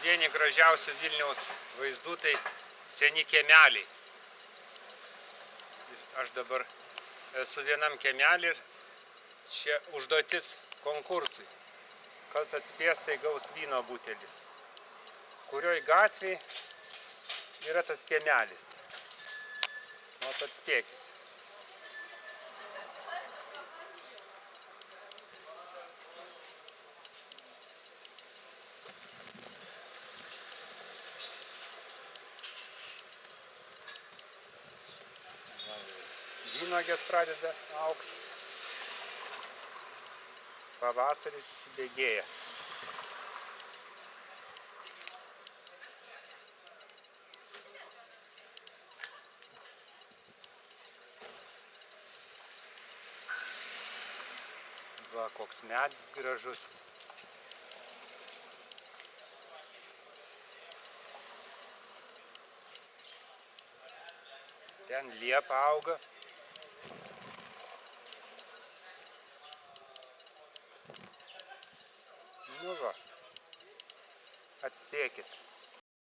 Vieni gražiausių Vilniaus vaizdų tai seni kiemeliai. Aš dabar esu vienam kiemelį ir čia užduotis konkursui. Kas atspės, tai gaus vyno butelį. Kurioj gatvėj yra tas kiemelis? Vat atspėkit. Vynuogės pradeda augti. Pavasaris bėgėja. Va, koks medis gražus. Ten liepa auga. Nu va, atspėkit.